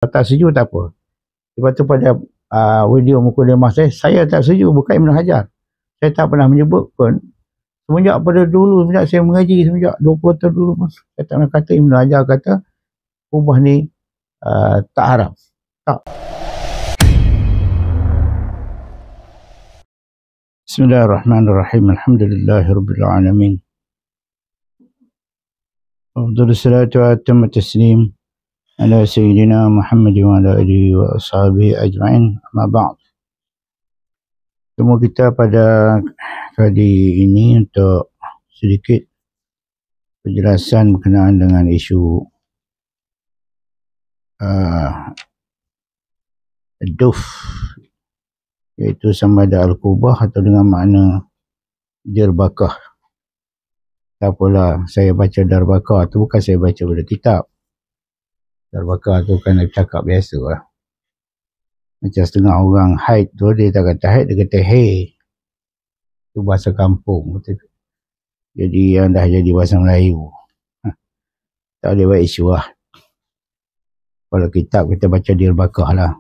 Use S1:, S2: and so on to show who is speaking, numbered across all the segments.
S1: tak setuju tak apa. Lepas tu pada video mukadimah saya tak setuju, bukan Ibn Hajar. Saya tak pernah menyebut pun. Semenjak pada dulu, semenjak saya mengaji, semenjak 20 tahun dulu pun, saya tak pernah kata Ibn Hajar kata ubah ni tak haram. Tak. Bismillahirrahmanirrahim. Alhamdulillahirabbil alamin. Afdhalus salatu wa atammu taslim ala sayyidina Muhammad wa ala alihi wa ashabihi ajma'in. Amma ba'd. Temu kita pada kali ini untuk sedikit penjelasan berkenaan dengan isu duf, iaitu sama ada al-kubah atau dengan makna dirbakah. Tak apalah, saya baca darbakah tu bukan saya baca pada kitab. Darbakah tu kan cakap biasa lah. Macam setengah orang haid tu, dia tak kata haid, dia kata hey. Itu bahasa kampung. Jadi yang dah jadi bahasa Melayu. Tak boleh buat isu lah. Kalau kitab kita baca dirbakah lah.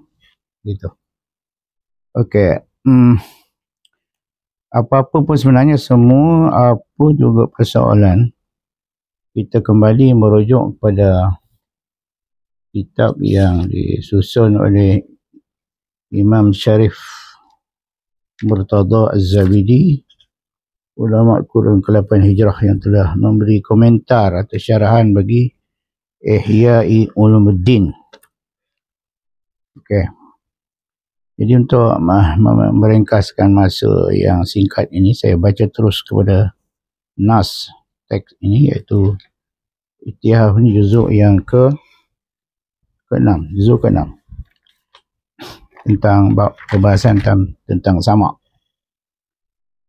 S1: Gitu. Okey. Apa-apa pun sebenarnya semua apa juga persoalan, kita kembali merujuk kepada kitab yang disusun oleh Imam Syarif Murtada Az-Zabidi, ulama Qurun ke-8 Hijrah, yang telah memberi komentar atau syarahan bagi Ihya'i Ulumuddin. Okey. Jadi untuk meringkaskan masa yang singkat ini, saya baca terus kepada nas teks ini, iaitu Ittihaf ni juzuk yang ke-6, juzuk ke-6, tentang pembahasan tentang sama.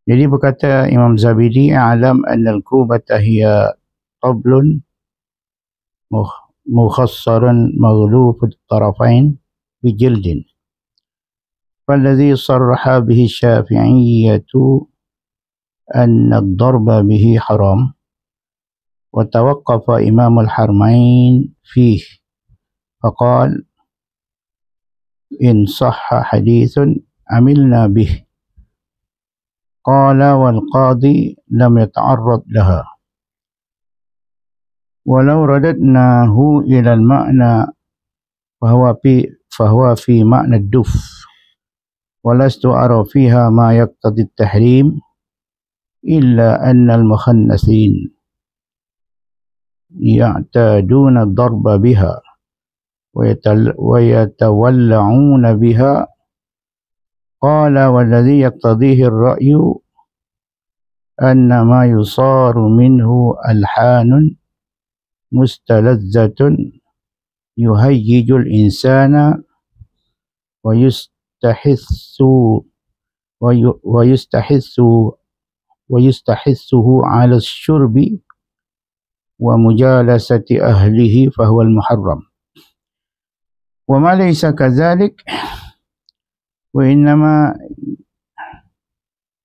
S1: Jadi berkata Imam Zabidi, "A'lam anna al-kubata hiya tablun mukhassarun maghlufut tarafain bijildin. فالذي صرح به الشافعية أن الضرب به حرام وتوقف إمام الحرمين فيه فقال إن صح حديث عملنا به قال والقاضي لم يتعرض لها ولو رددناه إلى المعنى فهو في معنى الدف ولست أرى فيها ما يقتضي التحريم إلا أن المخنثين يعتادون الضرب بها ويتولعون بها قال والذي يقتضيه الرأي أن ما يصار منه ألحان مستلذة يهيج الإنسان ويستحثه على الشرب ومجالسة أهله فهو المحرم وما ليس كذلك وإنما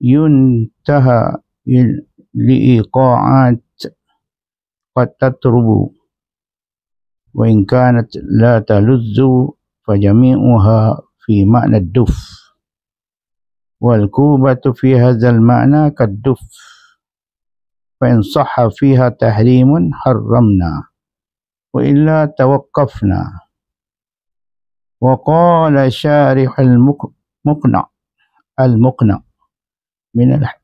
S1: ينتهى لإيقاعات قد تطرب وإن كانت لا تلذ فجميعها في معنى الدف والكوبة في هذا المعنى كالدف فإن صح فيها تحريم حرمنا وإلا توقفنا. وقال شارح المقنع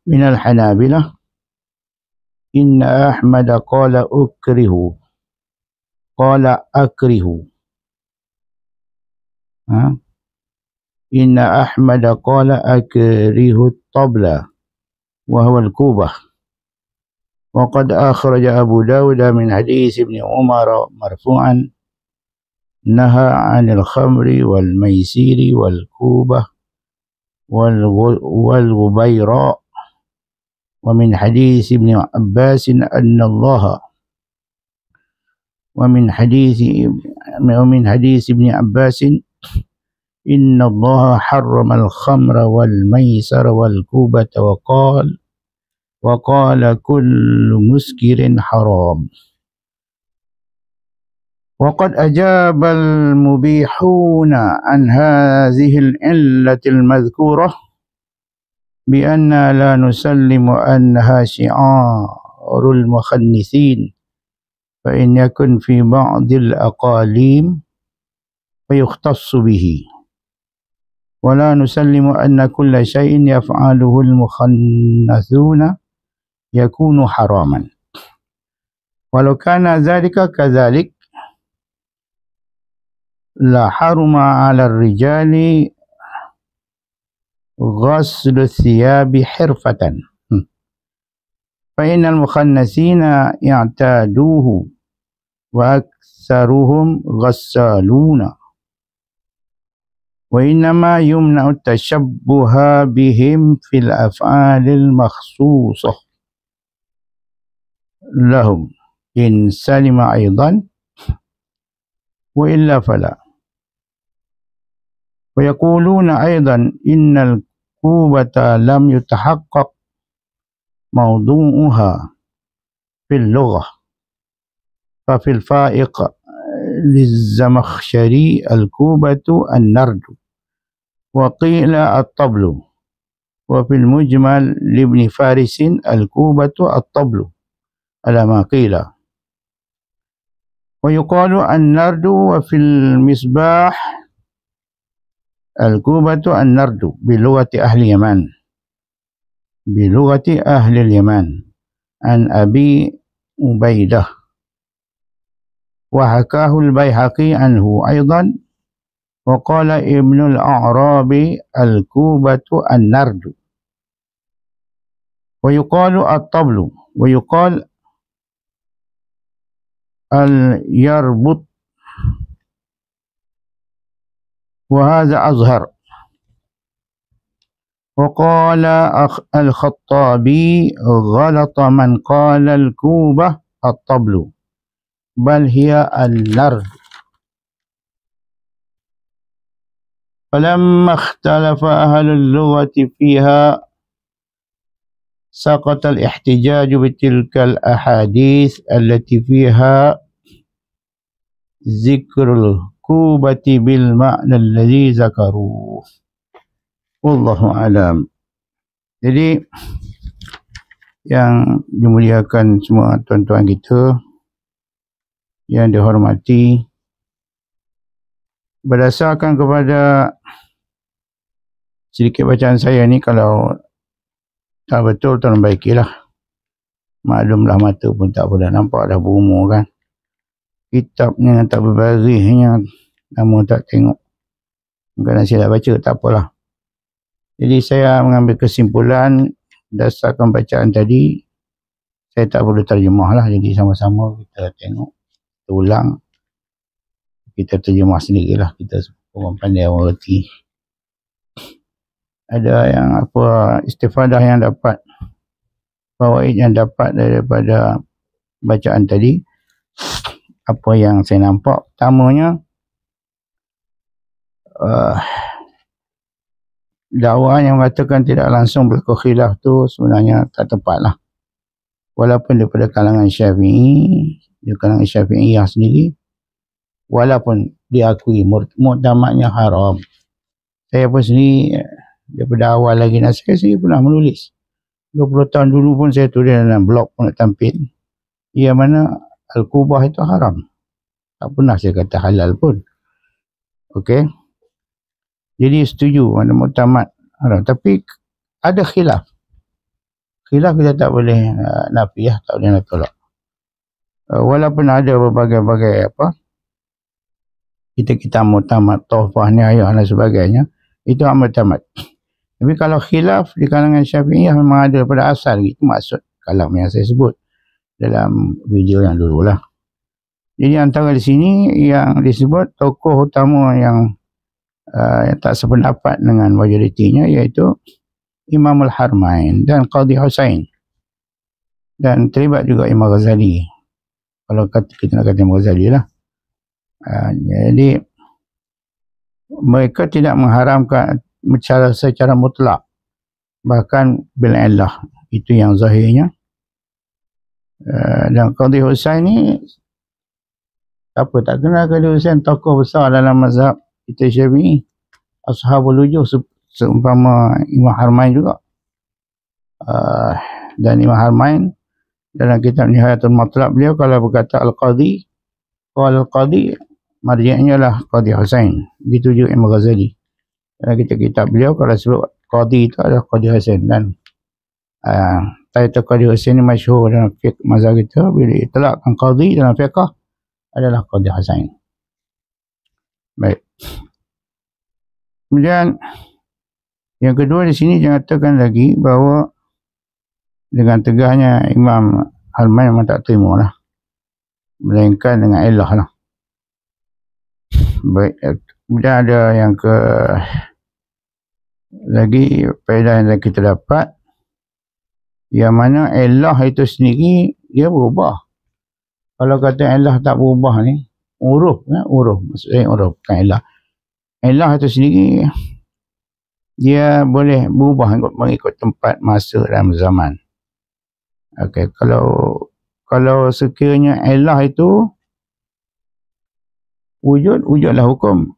S1: من الحنابلة إن أحمد قال أكره إن أحمد قال أكره الطبلة وهو الكوبة وقد أخرج أبو داود من حديث ابن عمر مرفوعا نهى عن الخمر والميسير والكوبة والغبيراء ومن حديث ابن عباس أن الله ومن حديث ابن عباس إن الله حرم الخمر والميسر والكوبة وقال كل مسكر حرام وقد أجاب المبيحون عن هذه العلة المذكورة بأن لا نسلم أنها شعار المخنثين، فإن يكن في بعض الأقاليم فيختص به، ولا نسلم أن كل شيء يفعله المخنثون يكون حراما، ولو كان ذلك كذلك لحرم على الرجال غسل الثياب حرفة، فإن المخنثين يعتادوه وأكثرهم غسالون، وإنما يمنع التشبه بهم في الأفعال المخصوصة لهم إن سلم أيضا، وإلا فلا. ويقولون أيضا إن الكوبة لم يتحقق موضوعها في اللغة، ففي الفائق للزمخشري الكوبة النرد، وقيل الطبل، وفي المجمل لابن فارس الكوبة الطبل على ما قيل. ويقال النرد، وفي المصباح الكوبة النرد بلغة أهل اليمن، عن أبي عبيدة، وحكاه البيهقي عنه أيضا. وقال ابن الأعرابي الكوبة النرد، ويقال الطبل، ويقال اليربط، وهذا أظهر. وقال الخطابي غلط من قال الكوبة الطبل، بل هي النرد. فلما اختلف أهل اللغة فيها سقط الاحتجاج بتلك الأحاديث التي فيها ذكر الكوبة بالمعنى الذي ذكروه، والله أعلم. Jadi yang dimuliakan semua tuan-tuan kita yang dihormati, berdasarkan kepada sedikit bacaan saya ni, kalau tak betul tolong baikilah. Maklumlah mata pun tak boleh nampak dah berumur kan. Kitabnya tak berbarisnya, nama tak tengok. Mungkin saya dah baca, tak apalah. Jadi saya mengambil kesimpulan berdasarkan bacaan tadi, saya tak perlu terjemah lah. Jadi sama-sama kita tengok, kita ulang, kita terjemah sendirilah. Kita orang pandai, orang reti. Ada yang apa istifadah yang dapat, fawaid yang dapat daripada bacaan tadi. Apa yang saya nampak, pertamanya dakwah yang mengatakan tidak langsung berlaku khilaf tu sebenarnya tak tepat lah. Walaupun daripada kalangan Syafi'i, di kalangan Syafi'iyah sendiri, walaupun diakui muktamadnya haram. Saya pun sendiri daripada awal lagi saya pernah menulis. 20 tahun dulu pun saya tulis dalam blog pun nak tampil. Yang mana Al-Kubah itu haram. Tak pernah saya kata halal pun. Okey. Jadi setuju mana muktamad haram. Tapi ada khilaf. Khilaf kita tak boleh nafiah, tak boleh nak tolak. Walaupun ada berbagai-bagai kita muktamad, tawfah, nihayah dan sebagainya, itu muktamad. Tapi kalau khilaf di kalangan Syafi'iyah memang ada pada asal, itu maksud kalam yang saya sebut dalam video yang dulu lah. Jadi antara di sini yang disebut tokoh utama yang tak sependapat dengan majoritinya, iaitu Imam Al-Harmain dan Qadhi Husain, dan terlibat juga Imam Ghazali, kalau kita nak kata Imam Ghazali lah. Jadi mereka tidak mengharamkan secara mutlak, bahkan bil illah, itu yang zahirnya. Dan Qadhi Husain ni Apa tak kenal Qadi Hussein, tokoh besar dalam mazhab kita Syafi'i, ashabul wujuh, seumpama Imam Harmain juga. Dan Imam Harmain dalam kitab Nihayatul Matlab beliau kalau berkata Al-Qadi, kalau Al-Qadi marji'nya lah Qadi Hussein. Begitu juga Imam Ghazali. Dalam kitab beliau kalau sebut Qadi itu adalah Qadi Hussein. Dan title Qadi Hussein ni masyhur dalam fiqh mazhab kita. Bila itlaqkan Qadi dalam fiqh adalah Qadi Hussein. Baik. Kemudian yang kedua di sini dinyatakan lagi bahawa dengan tegahnya Imam Harmain memang tak terima lah, melainkan dengan ilah lah. Baik. Kemudian ada yang lagi faedah yang kita dapat, yang mana ilah itu sendiri dia berubah. Kalau kata ilah tak berubah ni, uruf, maksudnya uruf, bukan ilah. Ilah itu sendiri dia boleh berubah mengikut tempat, masa dan zaman. Okey, kalau sekiranya ilah itu wujudlah hukum.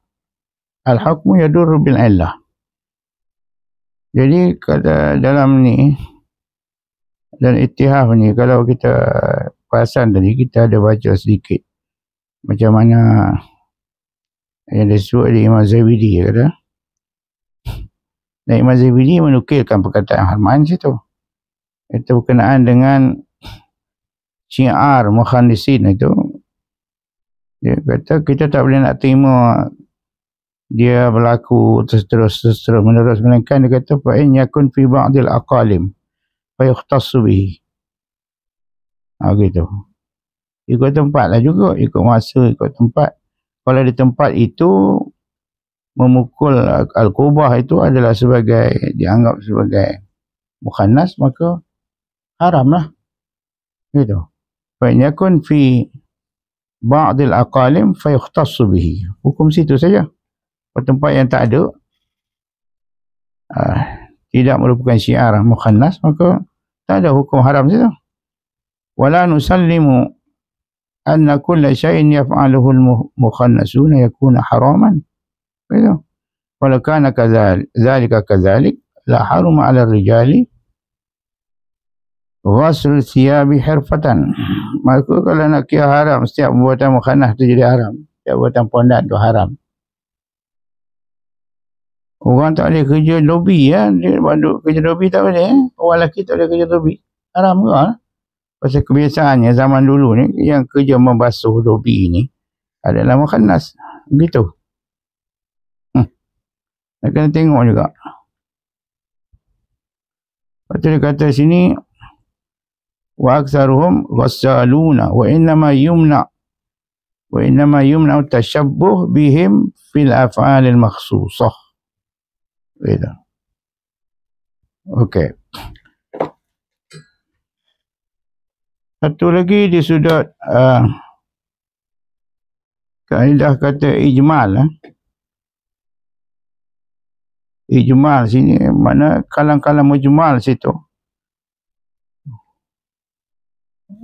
S1: Al-hukmu yadurru bil ilah. Jadi kata dalam ni, dan ittihaf ni, kalau kita perasan tadi, kita ada baca sedikit macam mana yang disebut di Imam Zabidi kata. Dan Imam Zabidi menukilkan perkataan Harmain situ. Itu berkenaan dengan syiar mukhannisin itu. Dia kata kita tak boleh nak terima dia berlaku terus menerus, melainkan dia kata fa in yakun fi ba'dil aqalim fa yukhtassu bihi. Gitu. Ikut tempat lah juga, ikut masa, ikut tempat. Kalau di tempat itu memukul al-qubah itu adalah dianggap sebagai mukhannas, maka haram lah. Gitu. Fa in yakun fi ba'dil aqalim fa yukhtassu bihi. Hukum situ saja. Tempat yang tak ada, tidak merupakan syiar mukhannas, maka tak ada hukum haram situ. Wala nusallimu anna kulla syai'in yaf'aluhu al-mukhannasuna yakuna haraman. Begitu. Walau kana dzalika kadzalik la haruma 'ala ar-rijali ghasl thiyabi hirfatan. Maka kalau nak kira haram, setiap perbuatan mukhannas tu jadi haram. Setiap perbuatan pondan tu haram. Orang tak boleh kerja lobi ya. Dia banduk kerja lobi tak boleh. Orang lelaki tak boleh kerja lobi. Haram ke lah. Pasal kebiasaannya zaman dulu ni, yang kerja membasuh lobi ni adalah mukhannas. Begitu. Nak kena tengok juga. Lepas tu dia kata sini, wa aktsaruhum ghassaluna wa innama yumna tashabbuh bihim fil af'alil makhsusah. Gitu. Okey. Satu lagi di sudut kaedah kata ijmal. Ijmal sini mana kalang-kalang mujmal situ.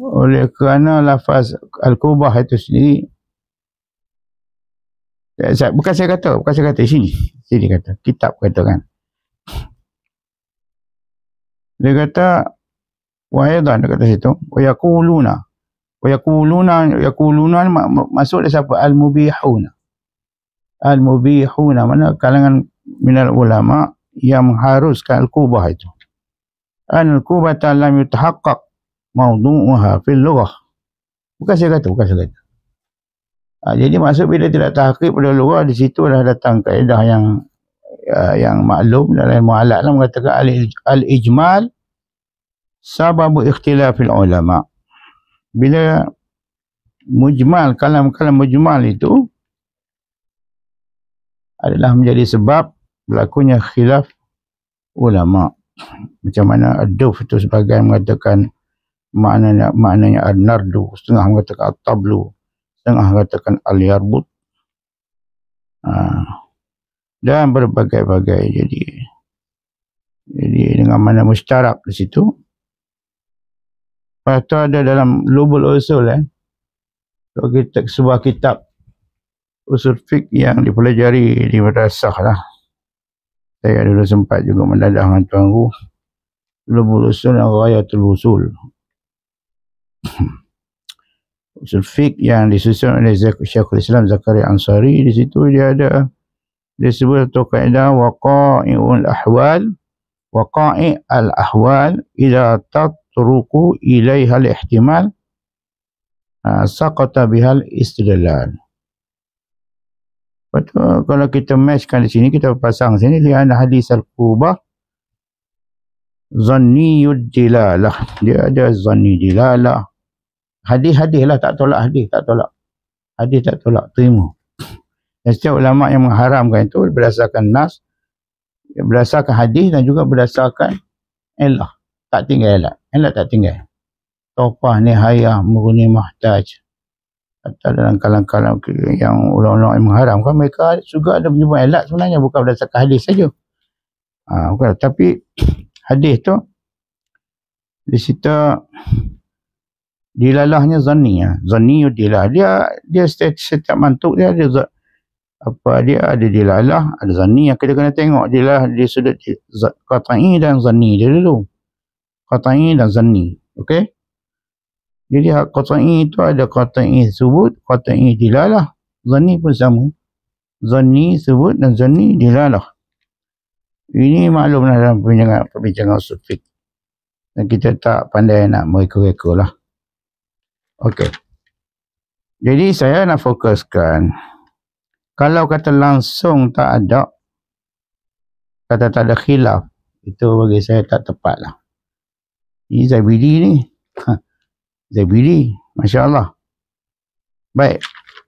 S1: Oleh kerana lafaz al-qubah itu sendiri, bukan saya kata sini kata, kitab kata kan. Dia kata wa aidan, dia kata situ wa yaquluna masuk dia siapa? Al-mubihuna mana kalangan minal ulama yang mengharuskan al-qubah itu. Al-qubah lam yutahaqqaq mawdu'uha fil lughah. Bukan saya kata. Jadi maksud bila tidak tahqiq pada lughah, di situ dah datang kaedah yang maklum dalam mu'allaq lah, mengatakan al-ijmal sababu ikhtilafil ulama. Bila mujmal, kalam-kalam mujmal itu adalah menjadi sebab berlakunya khilaf ulama. Macam mana ad-duf itu sebagai mengatakan maknanya an-nardu, setengah mengatakan at-tablu, setengah mengatakan al-yarbut, dan berbagai-bagai. Jadi dengan mana mustarak di situ. Lepas tu ada dalam lubul usul sebuah kitab usul fiqh yang dipelajari di madrasah lah. Saya dulu sempat juga mendadah dengan Tuan Guru Lubul Usul dan Ghayatul Usul. Usul fiqh yang disusun oleh Syekhul Islam Zakaria Ansari. Di situ dia sebut satu kaedah waqa'i'ul ahwal idza tatruku ilaiha al-ihtimal saqata bihal istidlal. Betul, kalau kita matchkan di sini, kita pasang sini lian hadis al-qubah zanniyud dilalah. Dia ada zanni dilalah. Hadis-hadis lah, tak tolak hadis, tak tolak. Hadis tak tolak, terima. Dan setiap ulama yang mengharamkan itu berdasarkan nas, berdasarkan hadis dan juga berdasarkan ilah. Tak tinggal ilah tak tinggal. Topah nihayah murni mahtaj. Atau dalam kalam-kalam yang ulama-ulama yang mengharamkan, mereka juga ada menyebut ilat sebenarnya, bukan berdasarkan hadis saja. Bukan. Tapi hadis tu di situ dilalahnya zanni ya. Zanni dilalah. Dia setiap mantuk dia ada dia ada dilalah, ada zanni yang kita kena tengok dilalah di sudut qat'i dan zanni dia dulu. Qat'i dan zanni. Okey? Jadi qat'i itu ada qat'i subut, qat'i dilalah. Zanni pun sama. Zanni subut dan zanni dilalah. Ini maklumlah dalam perbincangan usul fiqh. Dan kita tak pandai nak mereka-reka lah. Okey. Jadi saya nak fokuskan. Kalau kata langsung tak ada, kata tak ada khilaf, itu bagi saya tak tepat lah. Ini Zabidi ni. Zabidi, Masya Allah. Baik,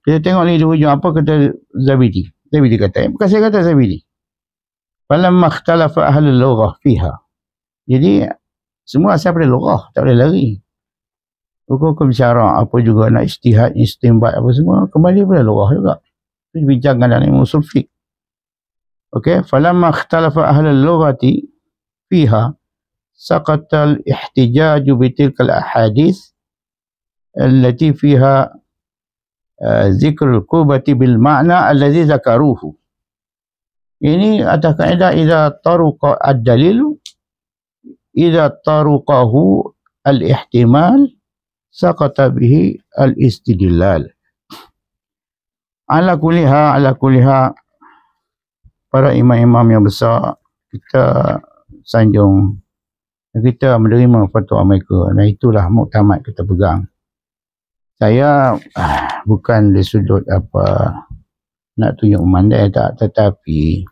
S1: kita tengok ni di hujung apa kata Zabidi. Zabidi kata, bukan saya kata Zabidi. Falamma ikhtalafa ahlul lughah fiha. Jadi, semua asal pada lughah, tak boleh lari. Hukum-hukum syarak, apa juga nak ijtihad, istimbat, apa semua, kembali pada lughah juga. Itu dibincangkan dalam usul fiqh. Okey, falamma ikhtalafa ahlul lughati fiha, saqata al-ihtijaj bitilka al-ahadith التي فيها ذكر القوبة بالمعنى الذي ذكروه. Ini atas kaedah idza taruqa ad-dalil idza taruqahu al-ihtimal saqata bihi al-istidlal. Ala kulliha para imam-imam yang besar kita sanjung, kita menerima fatwa mereka dan itulah muktamad kita pegang. Saya bukan di sudut apa nak tunjuk memandai tak, tetapi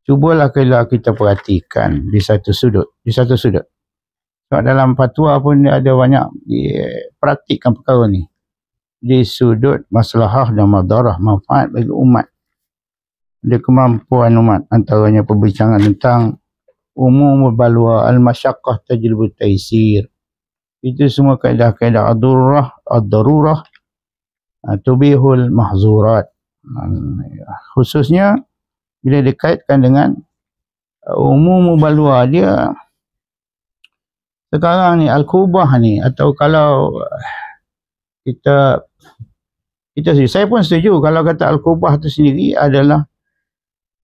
S1: cubalah kalau kita perhatikan di satu sudut. Sebab dalam fatwa pun ada banyak dipraktikkan perkara ni. Di sudut maslahah dan madarah, manfaat bagi umat. Ada kemampuan umat, antaranya perbincangan tentang umum balwa al-masyaqqah tajlibu taysir. Itu semua kaedah-kaedah ad-darurah tubihul mahzurat. Khususnya bila dikaitkan dengan umum balwa dia sekarang ni al-kubah ni, atau kalau kita saya pun setuju kalau kata al-kubah tu sendiri adalah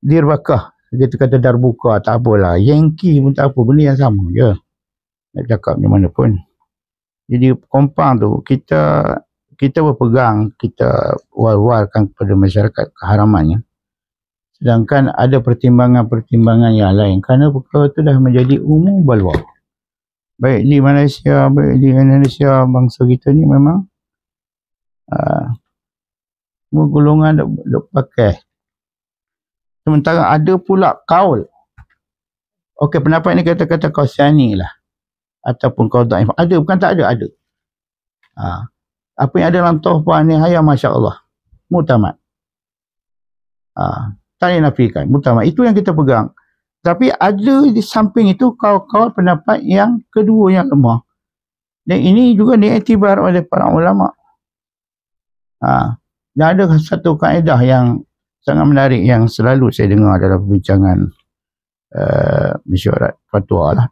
S1: dirbakah. Kita kata darbuka tak apalah, Yankee pun tak apa, benda yang sama je. Nak cakap macam mana pun. Jadi kompang tu kita berpegang, kita war-warkan kepada masyarakat keharamannya. Sedangkan ada pertimbangan-pertimbangan yang lain kerana perkara itu dah menjadi umum balwa. Baik di Malaysia, baik di Indonesia, bangsa kita ni memang semua golongan duk pakai. Sementara ada pula kaul. Okey, pendapat ni kata-kata Qasyani lah. Ataupun kau dhaif. Ada, bukan tak ada, ada. Apa yang ada dalam Tuhfah Nihayah, Masya Allah, muktamad. Tak dinafikan, muktamad. Itu yang kita pegang. Tapi ada di samping itu kawan-kawan pendapat yang kedua yang lemah. Dan ini juga diiktibar oleh para ulama. Dan ada satu kaedah yang sangat menarik yang selalu saya dengar dalam perbincangan mesyuarat fatwa lah.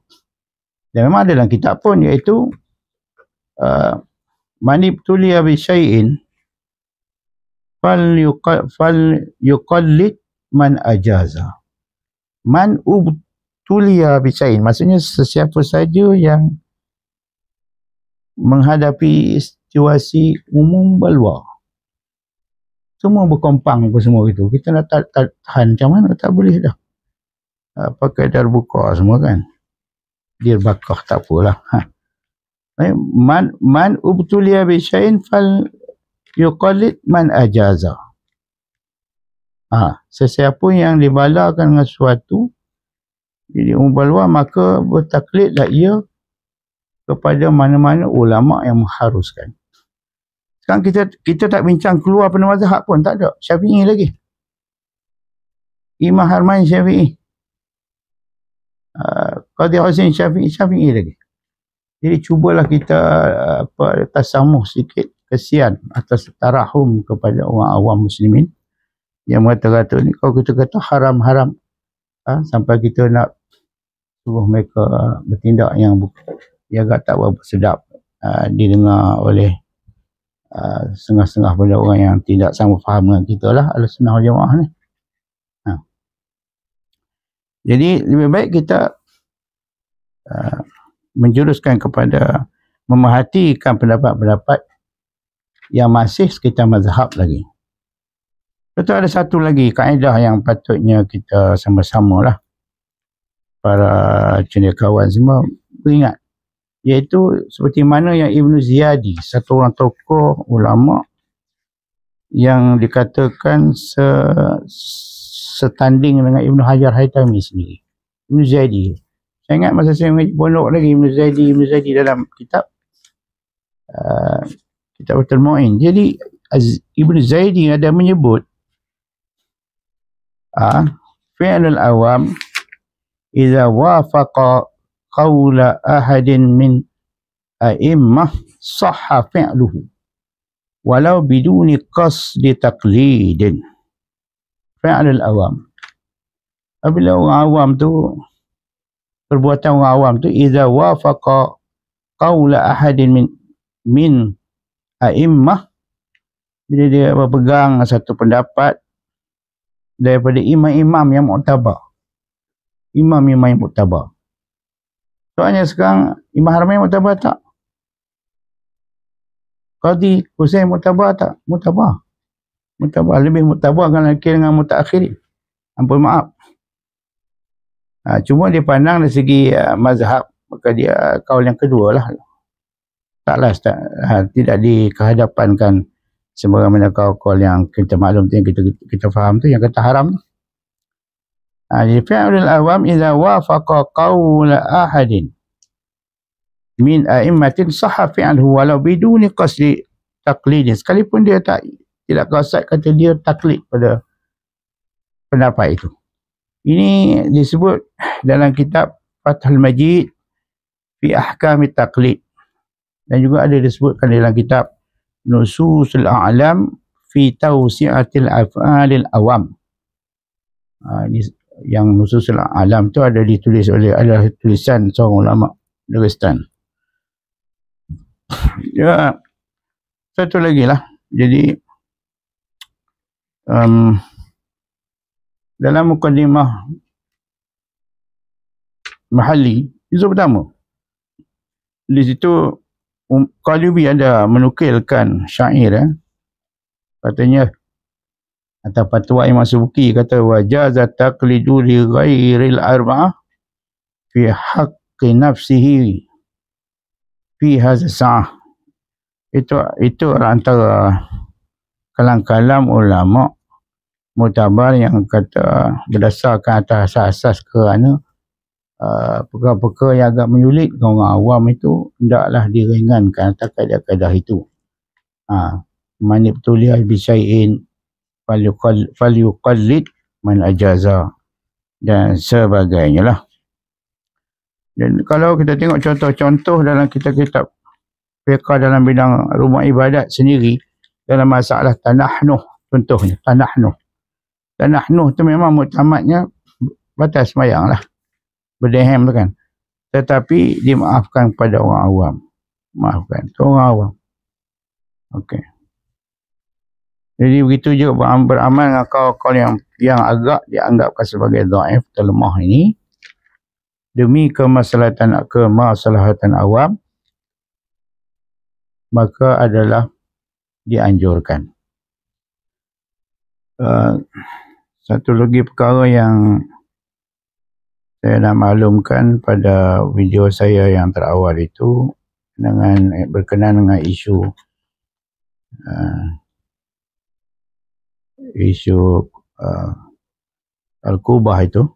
S1: Dan memang ada dalam kitab pun, iaitu man ibtuliya bi syai'in fal yuqallid man ajaza. Man ubtuliya bi syai'in, maksudnya sesiapa saja yang menghadapi situasi umum balwa, semua berkompang apa semua itu, kita nak tahan macam mana, tak boleh dah. Pakai darbuka semua kan, dirbakah tak apalah. Man ubtuliya bi syai'in fal yuqallid man ajaza. Sesiapa yang dibalakan dengan sesuatu jadi balwa, maka bertaklidlah ia kepada mana-mana ulama yang mengharuskan. Sekarang kita tak bincang keluar pada mazhab pun, tak ada. Syafi'i lagi. Imam Harmain Syafi'i. Qadhi Husain Syafi'i lagi. Jadi cubalah kita tasamuh sikit, kesian atas tarahum kepada orang awam muslimin yang mengata-kata ni, kalau kita kata haram-haram, sampai kita nak suruh mereka bertindak yang agak tak berapa sedap didengar oleh setengah-setengah pada orang yang tidak sama faham dengan kita lah, Ahlussunnah wal Jamaah ni. Jadi lebih baik kita menjuruskan kepada memerhatikan pendapat-pendapat yang masih sekitar mazhab lagi. Betul, ada satu lagi kaedah yang patutnya kita sama-sama lah, para cendekiawan semua beringat, iaitu seperti mana yang Ibn Ziyadi, satu orang tokoh ulama yang dikatakan setanding dengan Ibn Hajar Haytami sendiri. Ibn Ziyadi, saya ingat masa saya mengaji pondok lagi, Ibn Ziyadi dalam kitab Kitab Al-Mu'in. Jadi Ibn Ziyadi ada menyebut fi'lul awam idza wafaqa qawla ahadin min a'immah sahha fi'luhu walau biduni qasdi taqlidin. Fi'lul awam, apabila orang awam tu, perbuatan orang awam tu, idza wafaqa qawla ahadin min a'immah, bila dia berpegang satu pendapat daripada imam-imam yang muktabar. Imam-imam yang muktabar. Soalnya sekarang Imam Harmain muktabar tak? Qadhi Husain muktabar tak? Muktabar. Lebih muktabar kalau kira dengan mutakhirin. Ampun maaf. Cuma dia pandang dari segi mazhab, maka dia kaul yang kedua lah. Taklah tidak dikehadapankan sebagaimana kaul yang kita maklum tu, yang kita faham tu, yang kata haram tu. Jadi fi'lul awam idza wafaqa qawla ahadin min a'immatin sahha fi'luhu walau biduni qasdi taqlidin, sekalipun dia tidak qasad kata dia taklid pada pendapat itu. Ini disebut dalam kitab Fathul Majid fi ahkamit taqlid, dan juga ada disebutkan dalam kitab Nususul A'lam fi Tawsi'atil Af'alil Awam. Yang Nususul A'lam tu ada ditulis oleh, adalah tulisan seorang ulama Dagestan. Ya, satu lagi lah. Jadi dalam mukadimah Mahalli, itu pertama, di situ Qalyubi ada menukilkan syair, katanya, atau fatwa Imam Subuki kata, wajaza taqlidu li ghairil arba'ah fi haqqi nafsihi fi hadha sa'ah. Itu antara kalam-kalam ulama mutabar yang kata berdasarkan atas asas kerana perkara-perkara yang agak menyulitkan orang awam itu hendaklah diringankan atas kaedah-kaedah itu. Man ibtuliya bi syai'in falyuqallid man ajaza dan sebagainya lah. Dan kalau kita tengok contoh-contoh dalam kitab-kitab fiqh dalam bidang rumah ibadat sendiri, dalam masalah tanahnuh contohnya, tanahnuh tu memang muktamadnya batas sembahyang lah, berdehem tu kan, tetapi dimaafkan pada orang awam. Maafkan tu orang awam. Okey. Jadi begitu juga beramal dengan kaul-kaul yang agak dianggapkan sebagai dhaif atau lemah ini demi kemaslahatan awam, maka adalah dianjurkan. Satu lagi perkara yang saya nak maklumkan pada video saya yang terawal itu berkenaan dengan isu Al-Qubah itu,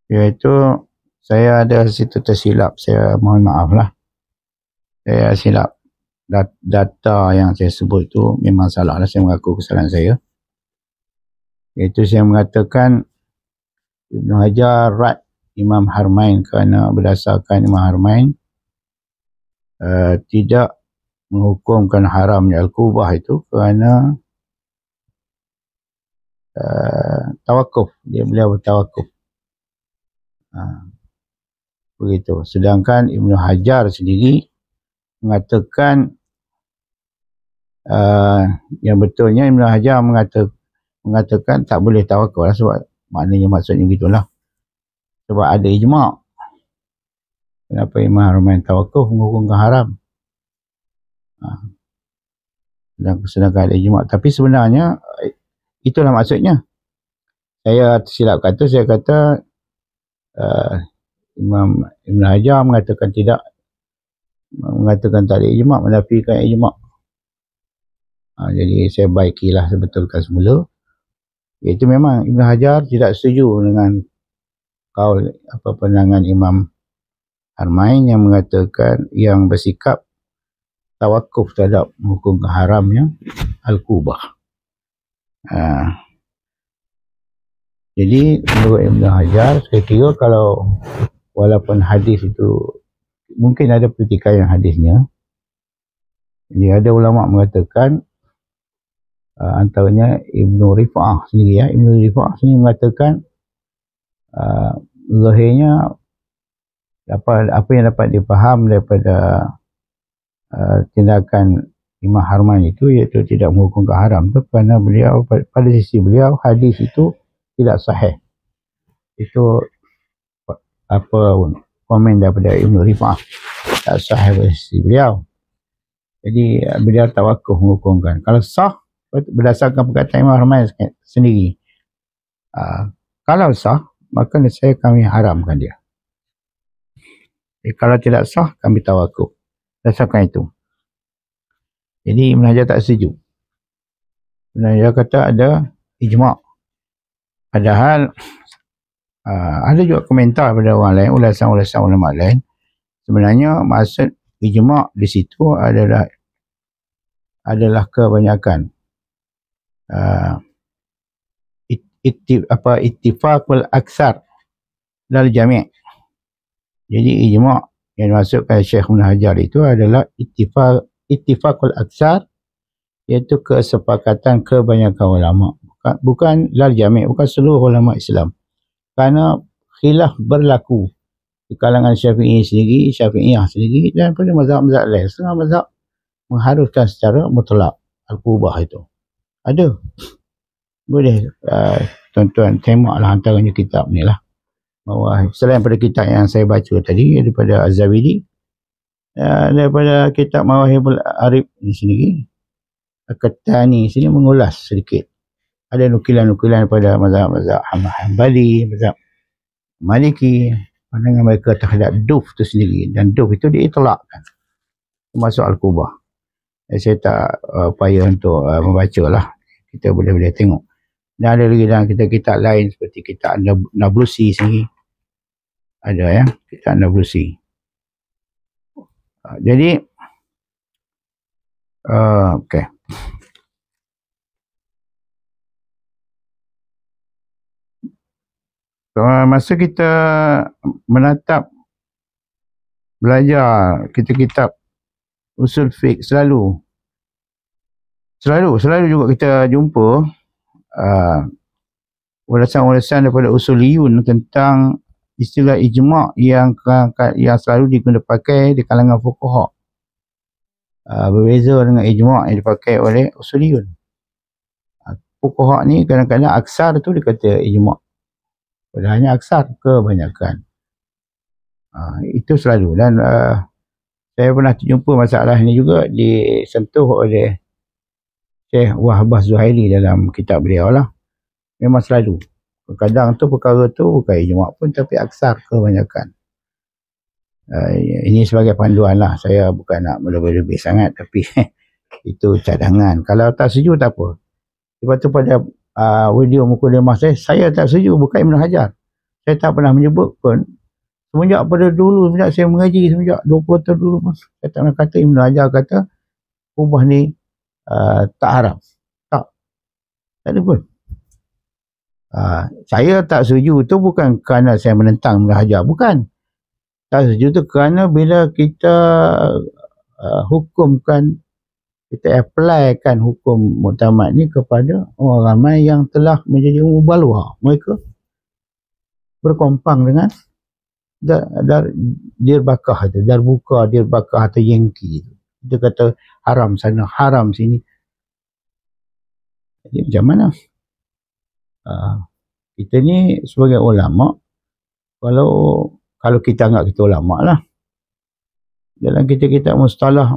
S1: iaitu saya ada situ tersilap, saya mohon maaf lah, saya silap data yang saya sebut itu memang salah lah, saya mengaku kesalahan saya. Iaitu saya mengatakan Ibn Hajar rad Imam Harmain kerana berdasarkan Imam Harmain tidak menghukumkan haramnya Al-Qubah itu kerana tawakuf, beliau bertawakuf. Begitu. Sedangkan Ibn Hajar sendiri mengatakan yang betulnya Ibn Hajar mengatakan tak boleh tawakuf lah, sebab maknanya maksudnya begitulah. Sebab ada ijma'. Kenapa Imam Harmain tawakuf menghukumkan haram? Sedangkan ada ijma'. Tapi sebenarnya itulah maksudnya. Saya tersilap kata, saya kata Imam Ibn Hajar mengatakan tidak, mengatakan tak ada ijma', menafikan ijma'. Jadi saya baikilah, sebetulkan semula. Itu memang Ibn Hajar tidak setuju dengan kaul pandangan Imam Harmain yang mengatakan, yang bersikap tawakuf terhadap hukum haramnya Al-Qubah. Jadi menurut Ibn Hajar, saya kira kalau walaupun hadis itu mungkin ada pertikaian hadisnya, jadi ada ulama mengatakan antaranya Ibn Rifa'ah sendiri, Ibn Rifa'ah sendiri mengatakan zahirnya apa yang dapat dipaham daripada tindakan Imam Harmain itu, iaitu tidak menghukumkan haram itu kerana beliau, pada sisi beliau, hadis itu tidak sahih. Itu komen daripada Ibn Rifa'ah, tak sahih pada sisi beliau. Jadi beliau tawakuf menghukumkan. Kalau sah berdasarkan perkataan Imam Harmain sendiri, kalau sah maka kami haramkan dia. Kalau tidak sah kami tawakuf berdasarkan itu. Jadi Ibn Hajar tak setuju. Ibn Hajar kata ada ijma'. Padahal ada juga komentar pada orang lain, ulasan-ulasan ulama lain. Sebenarnya maksud ijma' di situ adalah kebanyakan ittifaqul aksar lal jami'. Jadi ijma' yang dimaksudkan Syekh Ibn Hajar itu adalah ittifaqul aksar, iaitu kesepakatan kebanyakan ulama, bukan lal jami', bukan seluruh ulama Islam. Kerana khilaf berlaku di kalangan Syafi'iyah sendiri dan pada mazhab-mazhab lain. Setengah mazhab mengharuskan secara mutlak Al-Qubah itu. Ada. Boleh tuan-tuan tengoklah antaranya kitab ni lah. Bahawa selain pada kitab yang saya baca tadi, daripada Az-Zabidi, daripada kitab Mawahibul Arif ni sendiri, Al-Qattani sini mengulas sedikit. Ada nukilan-nukilan daripada mazhab-mazhab Hanbali, mazhab Maliki, pandangan mereka terhadap duf tu sendiri, dan duf itu diitlakkan termasuk Al-Qubah. Saya tak payah untuk membaca lah, kita boleh tengok. Dan ada lagi dalam kitab-kitab lain seperti kitab Nablusi sendiri, ada ya, kitab Nablusi. Jadi okey. Masa kita menatap belajar kitab-kitab usul fiqh, selalu juga kita jumpa ulasan-ulasan daripada usuliyun tentang istilah ijma' yang selalu digunakan pakai di kalangan fuqaha. berbeza dengan ijma' yang dipakai oleh usuliyun. Fuqaha ni kadang-kadang aksar tu dia kata ijma', padahalnya aksar kebanyakan. Itu selalu. Dan saya pernah terjumpa masalah ni juga disentuh oleh Syekh Wahbah Zuhaili dalam kitab beliau lah. Memang selalu. Kadang tu perkara tu bukan ijma' pun, tapi aksar kebanyakan. Ini sebagai panduan lah. Saya bukan nak melebih-lebih sangat, tapi itu cadangan. Kalau tak setuju tak apa. Lepas tu pada video mukadimah saya tak setuju, bukan Ibn Hajar. Saya tak pernah menyebut pun. Semenjak pada dulu, semenjak saya mengaji, semenjak 20 tahun dulu pun, saya tak pernah kata Ibn Hajar kata ubah ni tak haram. Tak ada pun. Saya tak setuju tu bukan kerana saya menentang Ibn Hajar. Bukan. Tak setuju tu kerana bila kita hukumkan, kita applykan hukum muktamad ni kepada orang ramai yang telah menjadi mubalwa. Mereka berkompang dengan Dirbakah tu, Darbuka, Dirbakah atau Yankee tu. Dia kata haram sana, haram sini. Jadi macam mana? Kita ni sebagai ulama, kalau kita anggap kita ulama lah, dalam kitab mustalah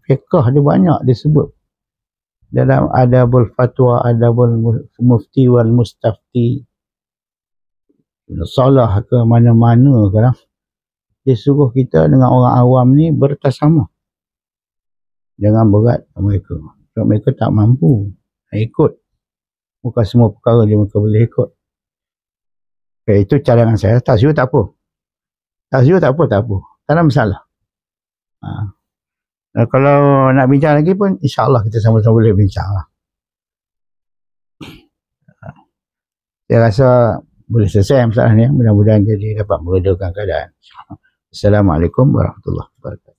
S1: fiqh dia banyak disebut. Dalam adabul fatwa, adabul mufti wal mustafti, salah ke mana-mana kan, dia suruh kita dengan orang awam ni bertasamah. Jangan berat mereka. Sebab mereka tak mampu ikut. Bukan semua perkara dia mereka boleh ikut. Itu cadangan saya. Tak setuju tak apa. Tak setuju tak apa. Tak ada masalah. Kalau nak bincang lagi pun, insyaAllah kita sama-sama boleh bincang lah. Saya rasa boleh selesai masalah ni. Mudah-mudahan jadi dapat meredakan keadaan. Assalamualaikum warahmatullahi wabarakatuh.